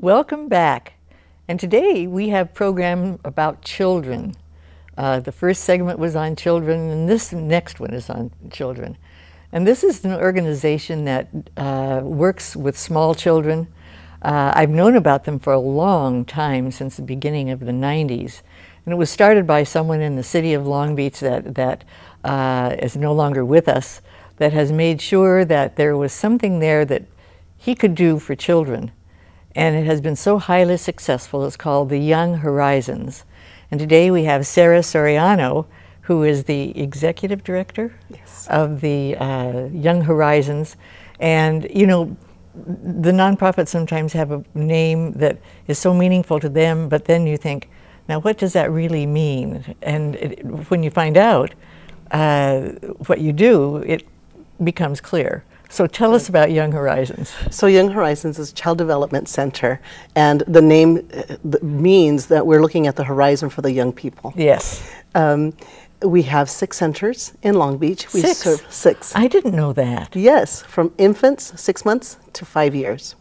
Welcome back. And today we have a program about children. The first segment was on children, and this next one is on children. And this is an organization that works with small children. I've known about them for a long time, since the beginning of the 90s. And it was started by someone in the city of Long Beach that is no longer with us, that has made sure that there was something there that he could do for children. And it has been so highly successful. It's called the Young Horizons. And today we have Sarah Soriano, who is the executive director of the Young Horizons. And you know, the nonprofits sometimes have a name that is so meaningful to them, but then you think, now what does that really mean? And when you find out what you do, it becomes clear. So tell us about Young Horizons. So Young Horizons is a child development center, and the name means that we're looking at the horizon for the young people. Yes. We have 6 centers in Long Beach. We serve 6. I didn't know that. Yes, from infants, 6 months, to 5 years.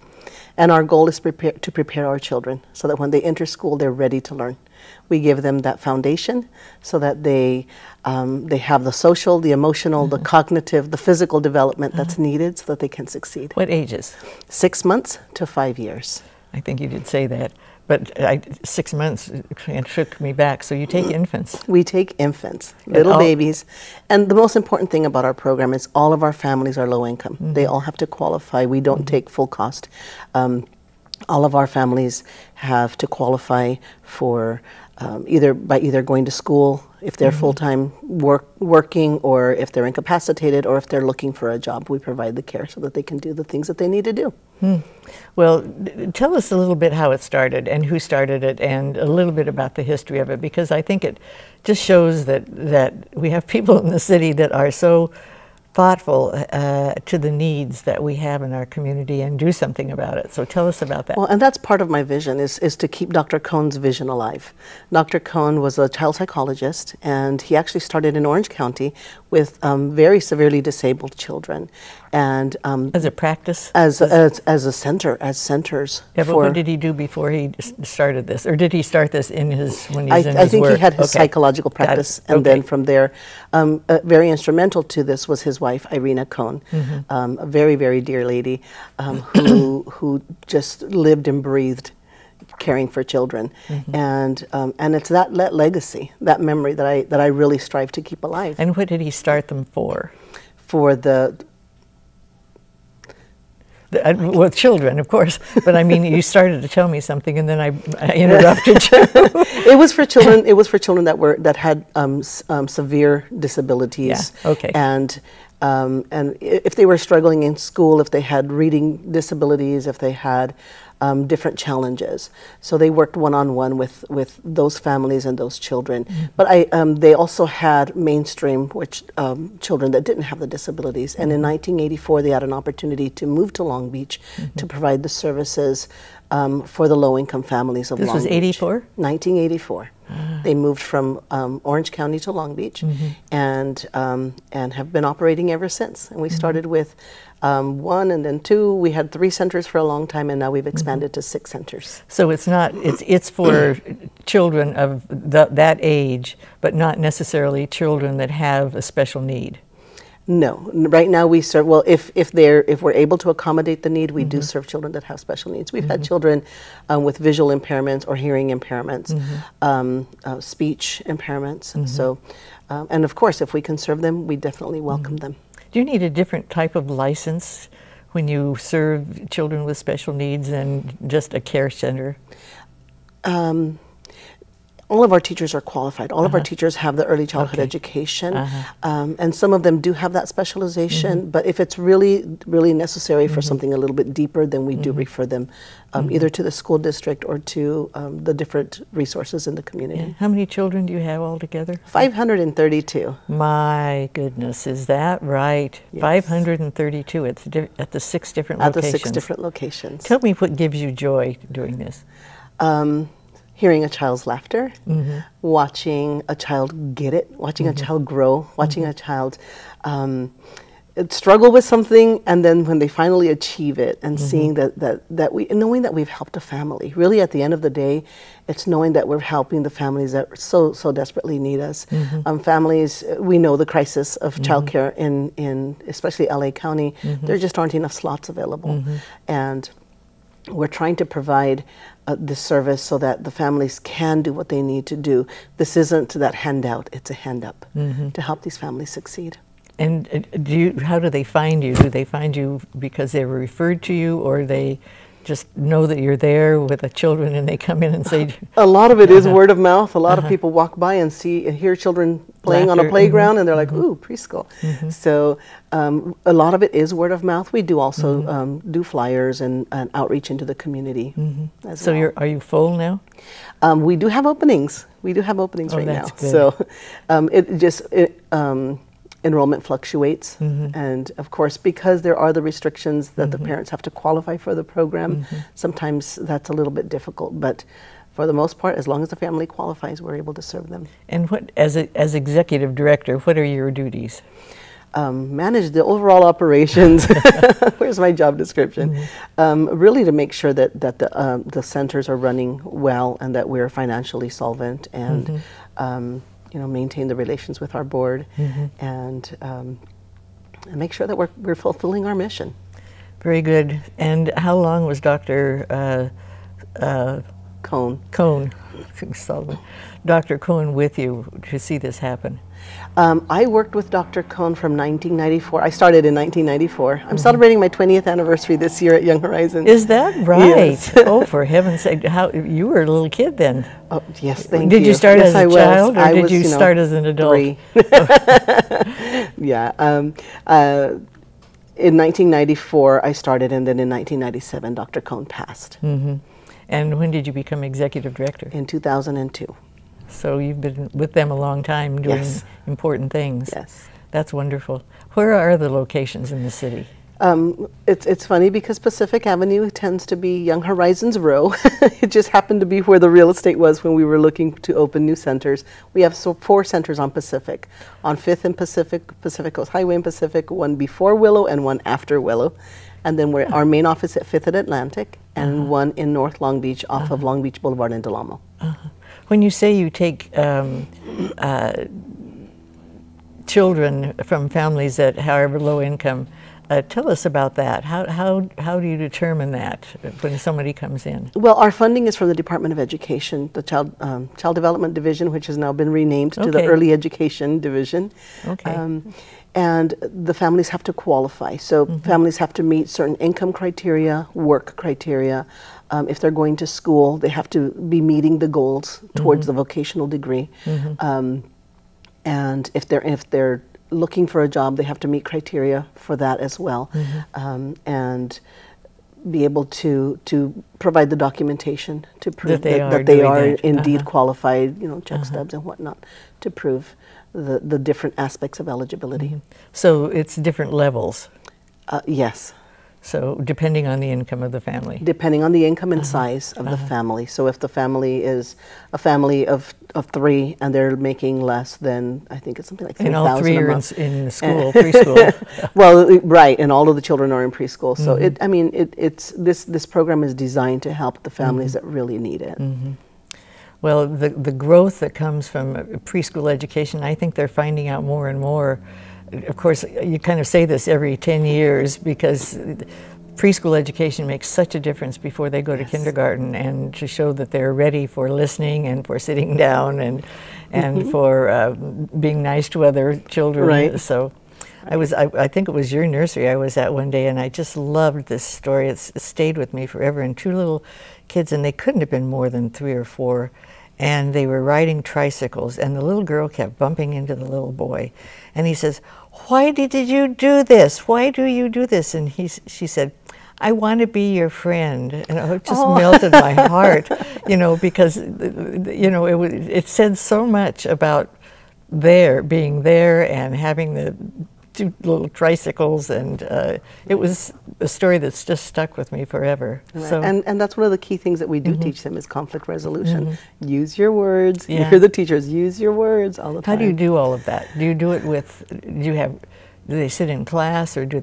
And our goal is to prepare our children so that when they enter school, they're ready to learn. We give them that foundation so that they have the social, the emotional, the cognitive, the physical development that's needed so that they can succeed. What ages? 6 months to 5 years. I think you did say that, but 6 months it took me back. So you take infants. We take infants, little babies. And the most important thing about our program is all of our families are low income. They all have to qualify. We don't take full cost. All of our families have to qualify for either going to school, if they're full-time working, or if they're incapacitated, or if they're looking for a job. We provide the care so that they can do the things that they need to do. Well, tell us a little bit how it started and who started it, and a little bit about the history of it, because I think it just shows that we have people in the city that are so thoughtful to the needs that we have in our community and do something about it. So tell us about that. Well, and that's part of my vision, is to keep Dr. Cohn's vision alive. Dr. Cohn was a child psychologist, and he actually started in Orange County with very severely disabled children. And as a practice? As a center, as centers. Yeah, but what did he do before he started this? Or did he start this when he was in his work? I think he had his psychological practice, and then from there, very instrumental to this was his wife, Irina Cohn, a very, very dear lady who just lived and breathed caring for children. And it's that legacy, that memory that I really strive to keep alive. And what did he start them for? For with children, of course, but I mean, you started to tell me something, and then I interrupted you. It was for children. It was for children that had severe disabilities. Yeah. Okay. And if they were struggling in school, if they had reading disabilities, if they had different challenges. So they worked one-on-one with those families and those children. But they also had mainstream children that didn't have the disabilities. And in 1984, they had an opportunity to move to Long Beach to provide the services for the low-income families of Long Beach. This was 84? 1984. They moved from Orange County to Long Beach, and have been operating ever since. And we started with 1 and then 2. We had 3 centers for a long time, and now we've expanded to 6 centers. So it's for children of that age, but not necessarily children that have a special need. No, right now we serve, well, if we're able to accommodate the need, we do serve children that have special needs. We've had children with visual impairments or hearing impairments, speech impairments. So, and of course, if we can serve them, we definitely welcome them. Do you need a different type of license when you serve children with special needs than just a care center? All of our teachers are qualified. All of our teachers have the early childhood education, and some of them do have that specialization. But if it's really, really necessary for something a little bit deeper, then we do refer them either to the school district or to the different resources in the community. Yeah. How many children do you have altogether? 532. My goodness, is that right? Yes. 532 at the 6 different locations. At the 6 different locations. Tell me what gives you joy doing this. Hearing a child's laughter, watching a child get it, watching a child grow, watching a child struggle with something, and then when they finally achieve it, and seeing that we, knowing that we've helped a family. Really, at the end of the day, it's knowing that we're helping the families that so desperately need us. Families, we know the crisis of childcare in especially LA County. There just aren't enough slots available, and we're trying to provide this service so that the families can do what they need to do. This isn't that handout; it's a hand up to help these families succeed. And how do they find you? Do they find you because they were referred to you, or they just know that you're there with the children and they come in and say? A lot of it is word of mouth. A lot of people walk by and hear children playing on a playground, and they're like, "Ooh, preschool." So a lot of it is word of mouth. We do also do flyers and outreach into the community as well. So are you full now? We do have openings. We do have openings right now. Good. So enrollment fluctuates, and of course, because there are the restrictions that the parents have to qualify for the program, sometimes that's a little bit difficult, but for the most part, as long as the family qualifies, we're able to serve them. And what, as executive director, what are your duties? Manage the overall operations. Where's my job description? Really to make sure that the centers are running well, and that we're financially solvent, and maintain the relations with our board, and make sure that we're fulfilling our mission. Very good. And how long was Dr. Cohn, Dr. Cohn with you to see this happen? I worked with Dr. Cohn from 1994. I started in 1994. I'm celebrating my 20th anniversary this year at Young Horizons. Is that right? Yes. Oh, for heaven's sake! You were a little kid then. Oh, yes, thank you. Did you start as a child, or did was, you start as an adult? 3. Yeah. In 1994, I started, and then in 1997, Dr. Cohn passed. And when did you become executive director? In 2002. So you've been with them a long time doing important things. Yes. That's wonderful. Where are the locations in the city? It's funny because Pacific Avenue tends to be Young Horizons Row. It just happened to be where the real estate was when we were looking to open new centers. We have 4 centers on Pacific. On 5th and Pacific Coast Highway and Pacific, one before Willow and one after Willow. And then our main office at 5th and Atlantic, and one in North Long Beach off of Long Beach Boulevard in Del Amo. When you say you take children from families that however low income, tell us about that. How do you determine that when somebody comes in? Well, our funding is from the Department of Education, the Child Development Division, which has now been renamed to the Early Education Division. And the families have to qualify. So families have to meet certain income criteria, work criteria. If they're going to school, they have to be meeting the goals towards the vocational degree. And if they're looking for a job, they have to meet criteria for that as well, and be able to provide the documentation to prove that they are indeed qualified, check stubs and whatnot, to prove the different aspects of eligibility. So it's different levels? Yes. So depending on the income of the family? Depending on the income and size of the family. So if the family is a family of 3 and they're making less than, I think it's something like $3,000 a month. And all 3 are in school, preschool. Well, right, and all of the children are in preschool. So this program is designed to help the families that really need it. Well, the growth that comes from preschool education, I think they're finding out more and more. Of course, you kind of say this every 10 years because preschool education makes such a difference before they go to kindergarten, and to show that they're ready for listening and for sitting down and for being nice to other children. Right. So I think it was your nursery I was at one day, and I just loved this story. It stayed with me forever. And 2 little kids, and they couldn't have been more than 3 or 4, and they were riding tricycles, and the little girl kept bumping into the little boy, and he says, "Why did you do this? Why do you do this?" And she said, "I want to be your friend." And it just melted my heart, because it said so much about being there and having the 2 little tricycles, and it was a story that's just stuck with me forever. Right. So, and that's one of the key things that we do teach them is conflict resolution. Use your words. You hear the teachers, use your words all the time. How do you do all of that? Do you do it with, do you have Do they sit in class, or do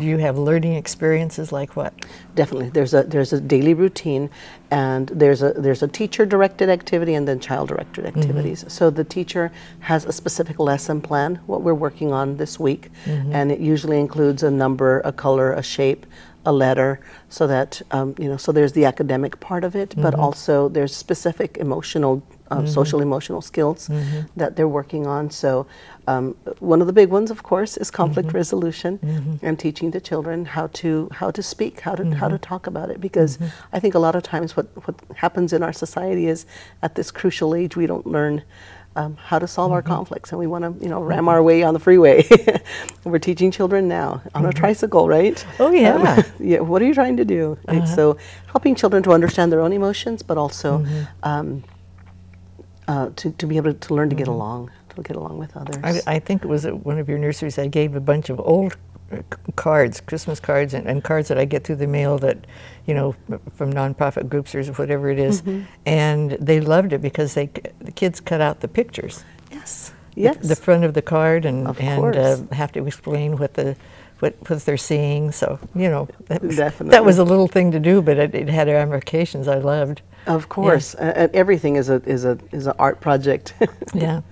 you have learning experiences like what? Definitely, there's a daily routine, and there's a teacher-directed activity and then child-directed activities. So the teacher has a specific lesson plan, what we're working on this week, and it usually includes a number, a color, a shape, a letter, so that so there's the academic part of it, but also there's specific emotional, social emotional skills that they're working on. So one of the big ones, of course, is conflict resolution, and teaching the children how to speak, how to talk about it. Because I think a lot of times what happens in our society is, at this crucial age, we don't learn how to solve our conflicts, and we want to, ram our way on the freeway. We're teaching children now on a tricycle, right? Oh yeah. Yeah. What are you trying to do? Right? So helping children to understand their own emotions, but also to be able to learn to get along with others. I think it was at one of your nurseries. I gave a bunch of old cards, Christmas cards, and cards that I get through the mail that, from nonprofit groups or whatever it is, and they loved it because the kids cut out the pictures. Yes. The front of the card, and course. have to explain what they're seeing. So Definitely. that was a little thing to do, but it had ramifications I loved. Of course, and everything is an art project. Yeah.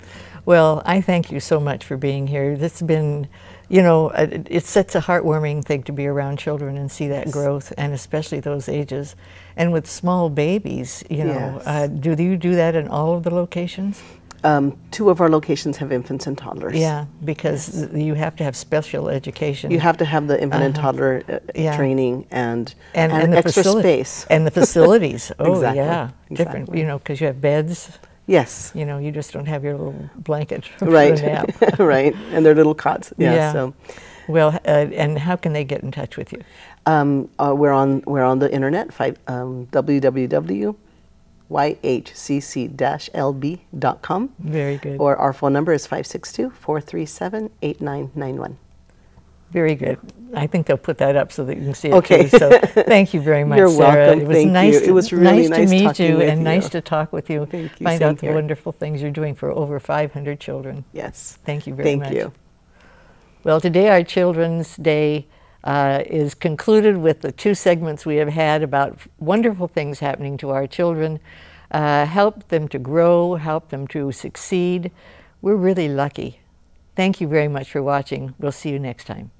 Well, I thank you so much for being here. This has been, it's such a heartwarming thing to be around children and see that growth, and especially those ages. And with small babies, do you do that in all of the locations? 2 of our locations have infants and toddlers. Yeah, because you have to have special education. You have to have the infant and toddler training and the extra space. And the facilities. Oh, Exactly. yeah. Different, because you have beds. Yes. You just don't have your little blanket right. for a nap. Right, and their little cots. Yeah. So. Well, and how can they get in touch with you? We're on the internet, www.yhcc-lb.com. Very good. Or our phone number is 562-437-8991. Very good. I think they'll put that up so that you can see it Okay. too. So thank you very much, You're Sarah. welcome. It was Thank nice you. To, It was really nice to meet talking you, with and you. nice to talk with you. Thank you. Find Same out the here. wonderful things you're doing for over 500 children. Yes. Thank you very much. Thank you. Well, today our Children's Day is concluded with the 2 segments we have had about wonderful things happening to our children. Help them to grow, help them to succeed. We're really lucky. Thank you very much for watching. We'll see you next time.